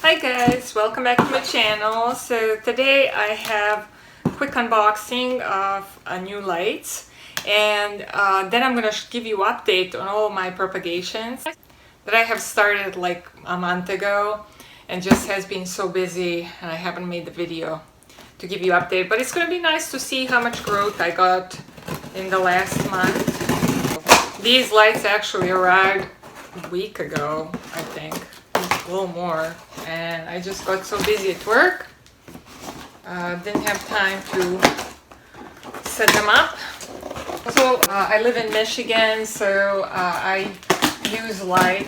Hi guys, welcome back to my channel. So today I have a quick unboxing of new lights, and then I'm gonna give you an update on all my propagations that I have started like a month ago and just has been so busy and I haven't made the video to give you an update, but it's gonna be nice to see how much growth I got in the last month. These lights actually arrived a week ago, I think, a little more, and I just got so busy at work, didn't have time to set them up. So I live in Michigan, so I use light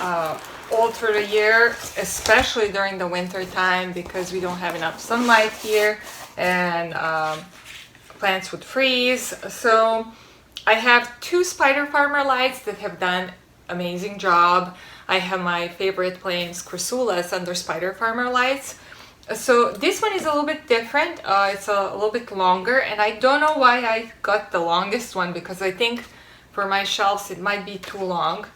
all through the year, especially during the winter time because we don't have enough sunlight here and plants would freeze. So I have two Spider Farmer lights that have done amazing job. I have my favorite planes Succulents under Spider Farmer lights. So this one is a little bit different. It's a little bit longer, and I don't know why I got the longest one because I think for my shelves it might be too long,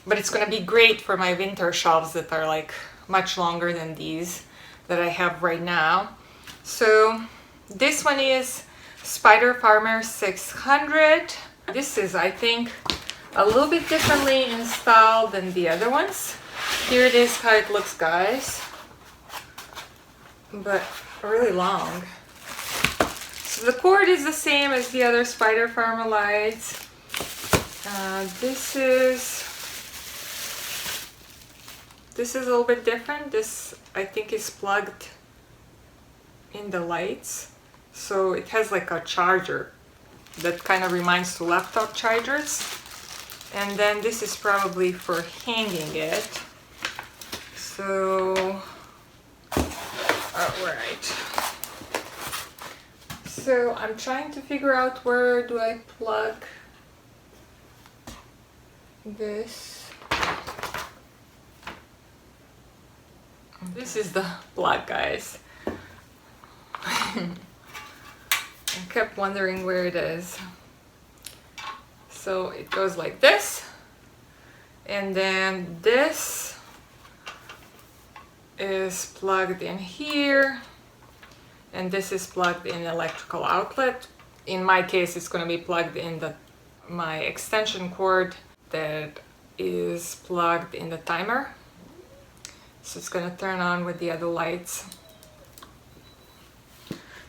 but it's gonna be great for my winter shelves that are like much longer than these that I have right now. So this one is Spider Farmer 600. This is, I think, a little bit differently installed than the other ones. Here it is how it looks, guys, but really long. So the cord is the same as the other Spider Farmer lights. This is a little bit different. This, I think, is plugged in the lights, so it has like a charger that kind of reminds to laptop chargers. And then this is probably for hanging it. So, alright. So I'm trying to figure out where do I plug this. This is the plug, guys. I kept wondering where it is. So it goes like this, and then this is plugged in here, and this is plugged in electrical outlet. In my case, it's going to be plugged in my extension cord that is plugged in the timer. So it's going to turn on with the other lights.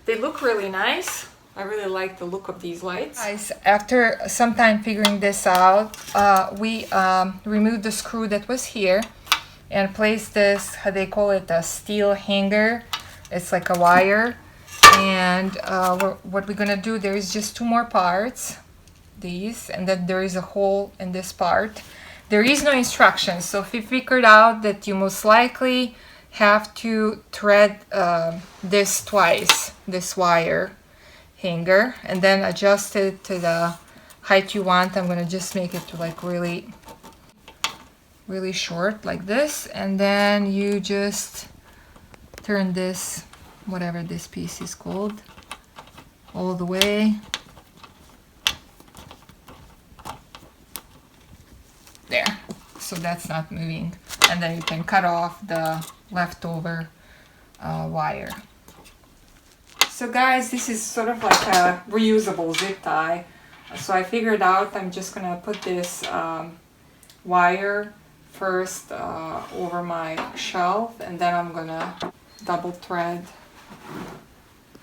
They look really nice. I really like the look of these lights. Guys, after some time figuring this out, we removed the screw that was here and placed this, how they call it, a steel hanger. It's like a wire. And what we're gonna do, there is just two more parts, these, and then there is a hole in this part. There is no instructions, so if you figured out that you most likely have to thread this twice, this wire hanger, and then adjust it to the height you want. I'm gonna just make it to like really short like this, and then you just turn this, whatever this piece is called, all the way there, so that's not moving, and then you can cut off the leftover wire. So guys, this is sort of like a reusable zip tie. So I figured out I'm just gonna put this wire first over my shelf, and then I'm gonna double thread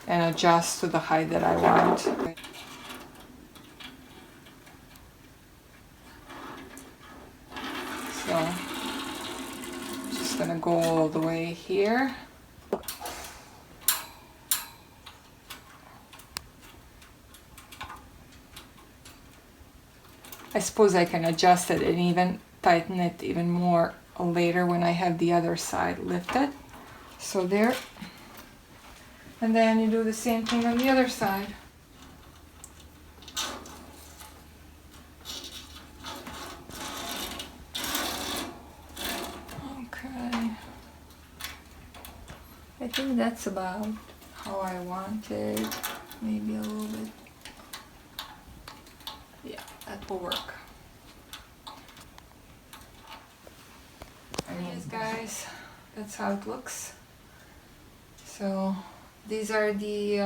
and adjust to the height that I want. So just gonna go all the way here. I suppose I can adjust it and even tighten it even more later when I have the other side lifted. So there. And then you do the same thing on the other side. Okay. I think that's about how I want it. Maybe a little bit. Yeah, that will work. Guys, That's how it looks. So these are the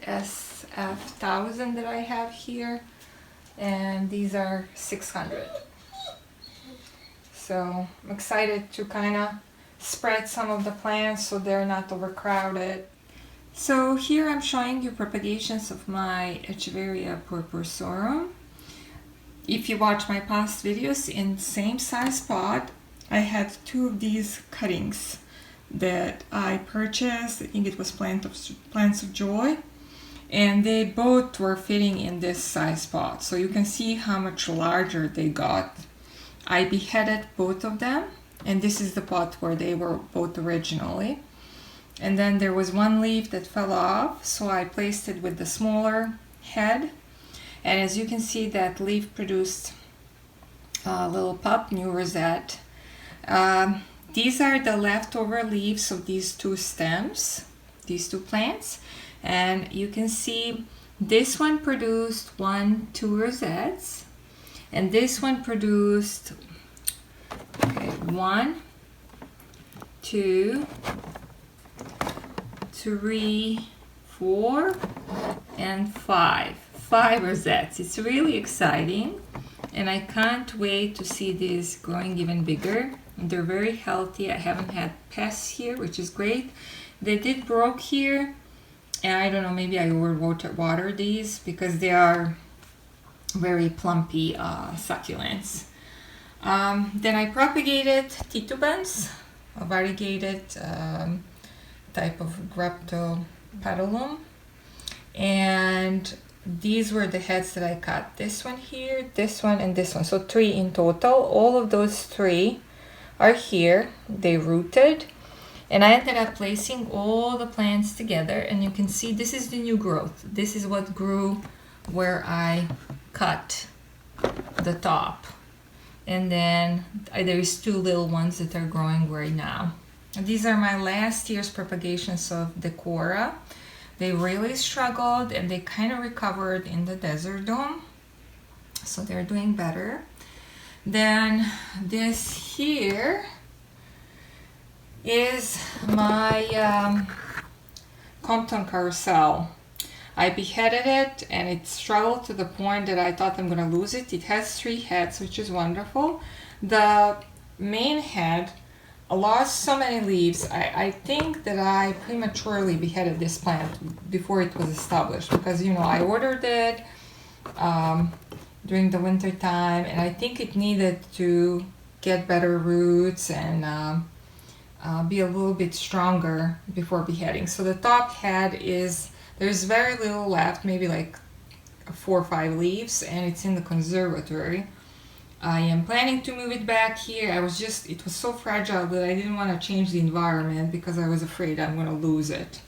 SF1000 that I have here, and these are 600. So I'm excited to kind of spread some of the plants so they're not overcrowded. So here I'm showing you propagations of my Echeveria purpurorum. If you watch my past videos, in the same size pot, I had 2 of these cuttings that I purchased. I think it was Plants of Joy, and they both were fitting in this size pot. So you can see how much larger they got. I beheaded both of them, and this is the pot where they were both originally. And then there was one leaf that fell off, so I placed it with the smaller head. And as you can see, that leaf produced a little pup, new rosette. These are the leftover leaves of these 2 stems, these 2 plants. And you can see this one produced 2 rosettes. And this one produced 1, 2, 3, 4, and 5 rosettes. It's really exciting, and I can't wait to see these growing even bigger. They're very healthy. I haven't had pests here, which is great. They did broke here, and I don't know, maybe I water these because they are very plumpy succulents. Then I propagated titubans, a variegated type of graptopetalum, and these were the heads that I cut. This one here, this one, and this one. So 3 in total. All of those 3 are here. They rooted, and I ended up placing all the plants together, and you can see this is the new growth. This is what grew where I cut the top, and then there's 2 little ones that are growing right now. These are my last year's propagations of Decora. They really struggled, and they kind of recovered in the desert dome, so they're doing better. Then this here is my Compton carousel. I beheaded it, and it struggled to the point that I thought I'm gonna lose it. It has 3 heads, which is wonderful. The main head lost so many leaves. I think that I prematurely beheaded this plant before it was established, because, you know, I ordered it during the winter time, and I think it needed to get better roots and be a little bit stronger before beheading. So the top head there's very little left, maybe like 4 or 5 leaves, and it's in the conservatory. I am planning to move it back here. it was so fragile that I didn't want to change the environment because I was afraid I'm going to lose it.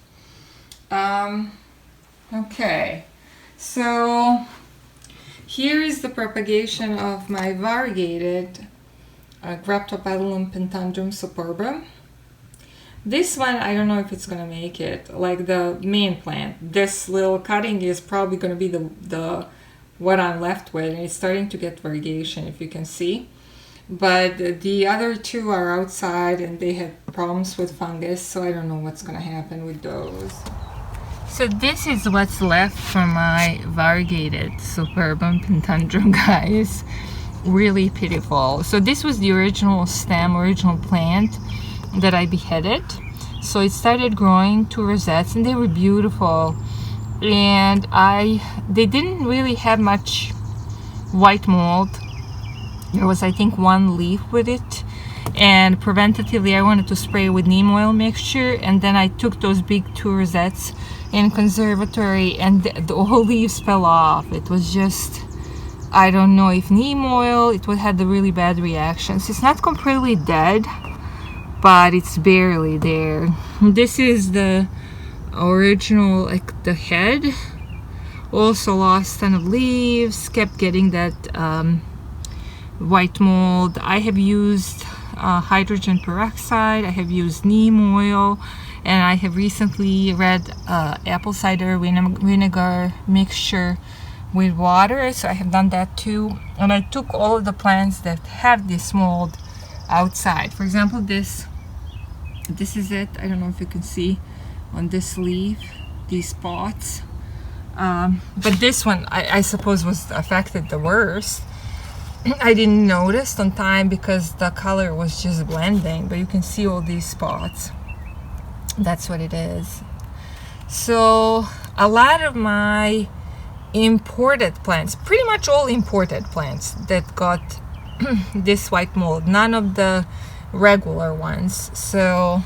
Okay, so here is the propagation of my variegated graptopetalum pentandrum superbum. This one, I don't know if it's going to make it, like the main plant. This little cutting is probably going to be the what I'm left with, and it's starting to get variegation, if you can see. But the other 2 are outside, and they had problems with fungus, so I don't know what's going to happen with those. So this is what's left from my variegated superbum pentandrum, guys. Really pitiful. So this was the original stem, original plant that I beheaded. So it started growing 2 rosettes, and they were beautiful. And they didn't really have much white mold. There was, I think, 1 leaf with it, and preventatively I wanted to spray with neem oil mixture, and then I took those big 2 rosettes in conservatory, and the whole leaves fell off. It was just, I don't know if neem oil, it had the really bad reactions. It's not completely dead, but it's barely there. This is the original, like the head. Also lost a ton of leaves, kept getting that white mold. I have used hydrogen peroxide, I have used neem oil, and I have recently read apple cider vinegar mixture with water, so I have done that too. And I took all of the plants that have this mold outside. For example, this This is it. I don't know if you can see on this leaf, these spots. But this one, I suppose, was affected the worst. I didn't notice on time because the color was just blending, but you can see all these spots. That's what it is. So a lot of my imported plants, pretty much all imported plants that got this white mold, none of the regular ones. So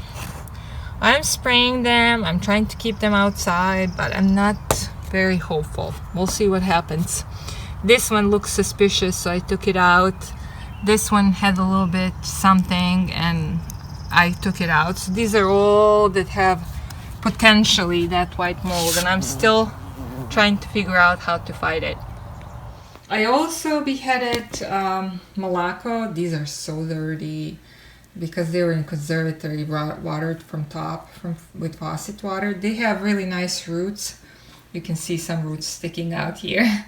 I'm spraying them, I'm trying to keep them outside, but I'm not very hopeful. We'll see what happens. This one looks suspicious, so I took it out. This one had a little bit something and I took it out. So these are all that have potentially that white mold, and I'm still trying to figure out how to fight it. I also beheaded Malaco. These are so dirty because they were in conservatory, watered from top with faucet water. They have really nice roots. You can see some roots sticking out here.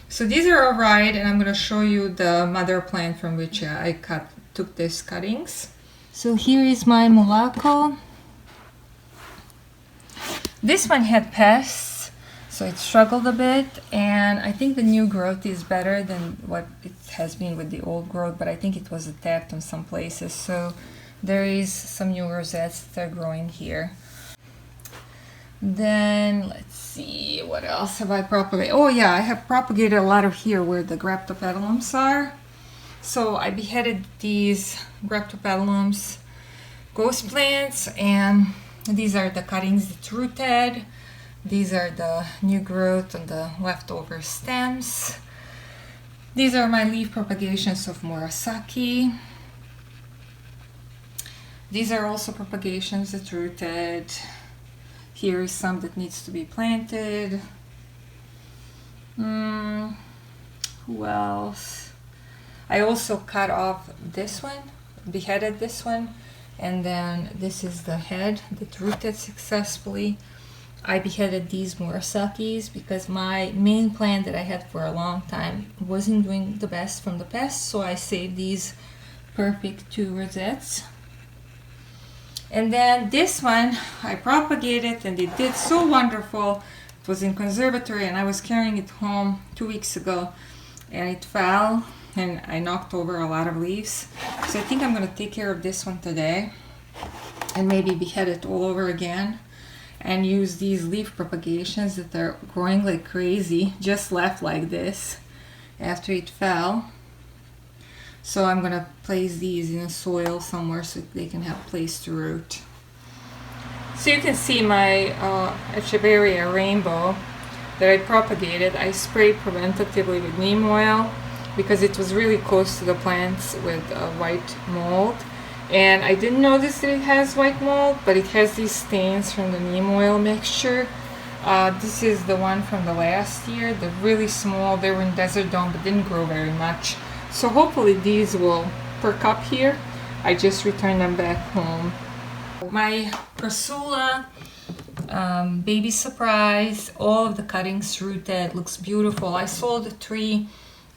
So these are alright, and I'm going to show you the mother plant from which I took these cuttings. So here is my Malaco. This one had pests, so it struggled a bit, and I think the new growth is better than what it has been with the old growth, but I think it was attacked in some places. So there is some new rosettes that are growing here. Then let's see, what else have I propagated? Oh yeah, I have propagated a lot of here where the graptopetalums are. So I beheaded these graptopetalums, ghost plants, and these are the cuttings that's rooted. These are the new growth on the leftover stems. These are my leaf propagations of Murasaki. These are also propagations that's rooted. Here is some that needs to be planted. Who else? I also cut off this one, beheaded this one, and then this is the head that rooted successfully. I beheaded these Murasakis because my main plant that I had for a long time wasn't doing the best from the pests, so I saved these perfect 2 rosettes. And then this one I propagated and it did so wonderful. It was in conservatory and I was carrying it home 2 weeks ago and it fell and I knocked over a lot of leaves. So I think I'm going to take care of this one today and maybe behead it all over again and use these leaf propagations that are growing like crazy, just left like this after it fell. So I'm going to place these in the soil somewhere so they can have place to root. So you can see my Echeveria rainbow that I propagated. I sprayed preventatively with MeanWell because it was really close to the plants with white mold. And I didn't notice that it has white mold, but it has these stains from the neem oil mixture. This is the one from the last year. They're really small. They were in Desert Dome but didn't grow very much. So hopefully these will perk up here. I just returned them back home. My Ursula baby surprise, all of the cuttings rooted, looks beautiful. I sold 3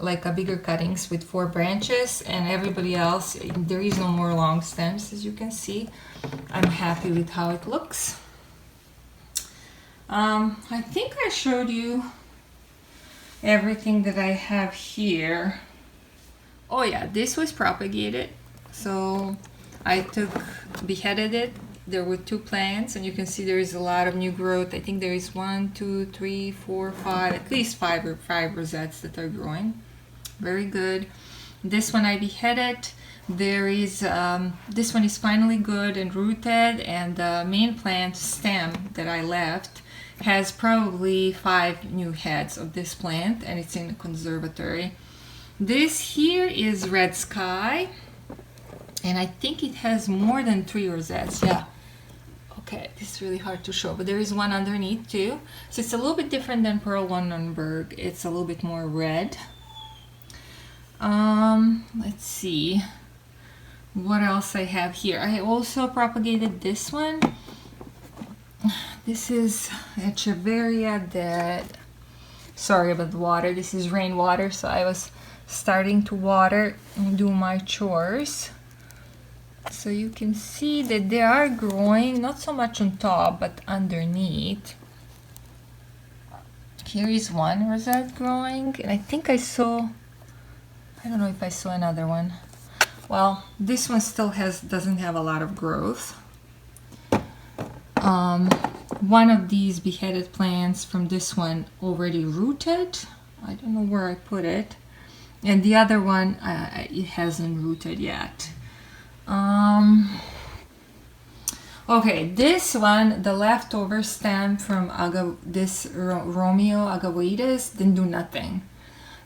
like a bigger cuttings with 4 branches, and everybody else, there is no more long stems, as you can see. I'm happy with how it looks. I think I showed you everything that I have here. Oh yeah, this was propagated. So I beheaded it. There were 2 plants and you can see there is a lot of new growth. I think there is 1, 2, 3, 4, 5, at least 5 rosettes that are growing. Very good. This one I beheaded. There is, this one is finally good and rooted, and the main plant stem that I left has probably 5 new heads of this plant, and it's in the conservatory. This here is Red Sky, and I think it has more than 3 rosettes. Yeah. Okay, this is really hard to show, but there is one underneath too. So it's a little bit different than Pearl Lunenburg. It's a little bit more red. Let's see what else I have here. I also propagated this one. This is Echeveria that, sorry about the water, this is rainwater, so I was starting to water and do my chores. So you can see that they are growing, not so much on top, but underneath. Here is one rosette growing, and I think I saw, I don't know if I saw another one. Well, this one still doesn't have a lot of growth. One of these beheaded plants from this one already rooted. I don't know where I put it. And the other one, it hasn't rooted yet. Okay, this one, the leftover stem from this Romeo agavetus didn't do nothing.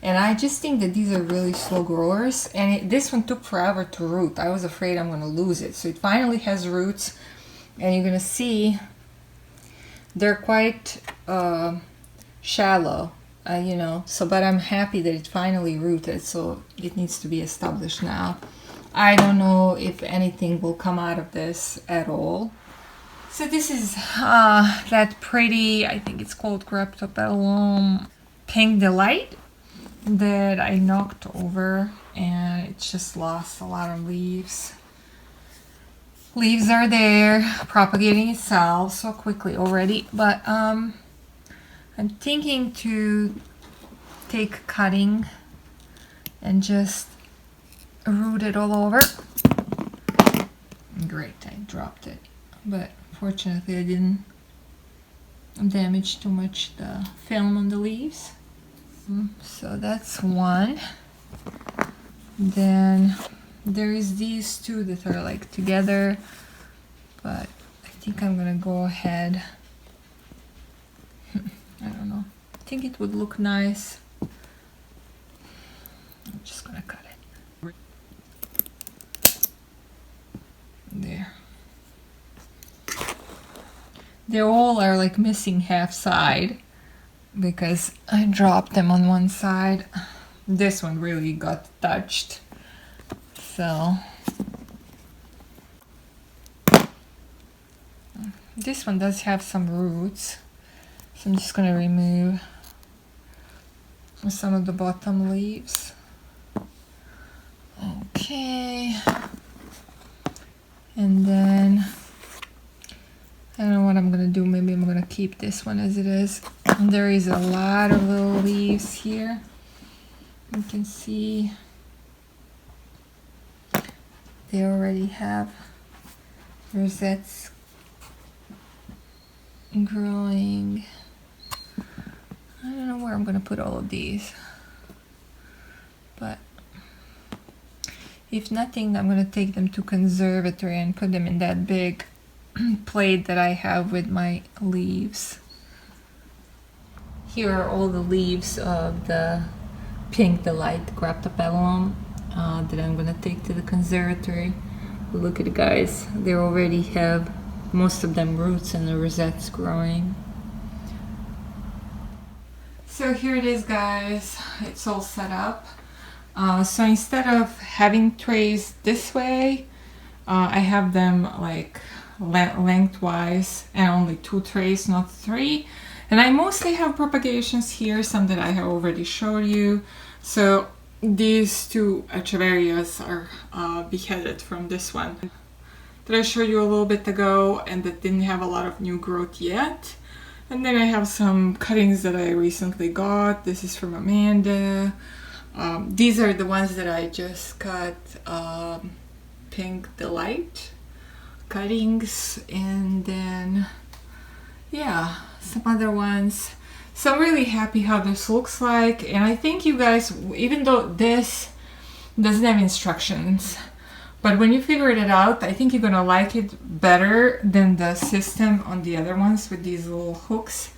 And I just think that these are really slow growers. And this one took forever to root. I was afraid I'm going to lose it. So it finally has roots. And you're going to see they're quite shallow, you know. So, but I'm happy that it finally rooted. So it needs to be established now. I don't know if anything will come out of this at all. So this is that pretty, I think it's called graptopetalum pink delight that I knocked over, and it just lost a lot of leaves. Leaves are there, propagating itself so quickly already, but I'm thinking to take cutting and just root it all over. Great, I dropped it, but fortunately I didn't damage too much the film on the leaves. So that's one. Then there is these two that are like together, but I think I'm gonna go ahead. I don't know, I think it would look nice. I'm just gonna cut it. There. They all are like missing half side because I dropped them on one side. This one really got touched. So this one does have some roots. So I'm just gonna remove some of the bottom leaves. Okay. And then I don't know what I'm gonna do. Maybe I'm gonna keep this one as it is. And there is a lot of little leaves here. You can see they already have rosettes growing. I don't know where I'm gonna put all of these, but if nothing, I'm gonna take them to conservatory and put them in that big plate that I have with my leaves. Here are all the leaves of the pink delight graptopetalum that I'm gonna take to the conservatory. Look at it, guys, they already have most of them roots and the rosettes growing. So here it is, guys, it's all set up. So instead of having trays this way, I have them like lengthwise and only 2 trays, not 3. And I mostly have propagations here, some that I have already showed you. So these 2 Echeverias are beheaded from this one that I showed you a little bit ago and that didn't have a lot of new growth yet. And then I have some cuttings that I recently got. This is from Amanda. These are the ones that I just cut, pink delight cuttings, and then yeah, some other ones. So I'm really happy how this looks like, and I think you guys, even though this doesn't have instructions, but when you figure it out, I think you're gonna like it better than the system on the other ones with these little hooks,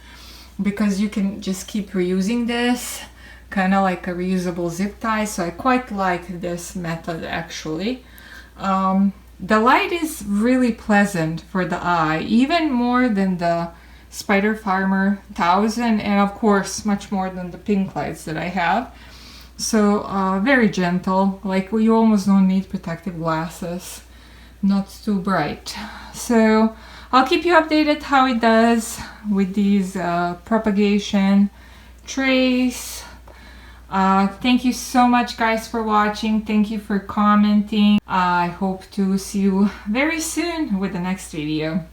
because you can just keep reusing this, kind of like a reusable zip tie. So I quite like this method actually. The light is really pleasant for the eye, even more than the Spider Farmer 1000, and of course much more than the pink lights that I have. So very gentle, like you almost don't need protective glasses, not too bright. So I'll keep you updated how it does with these propagation trays. Thank you so much, guys, for watching. Thank you for commenting. I hope to see you very soon with the next video.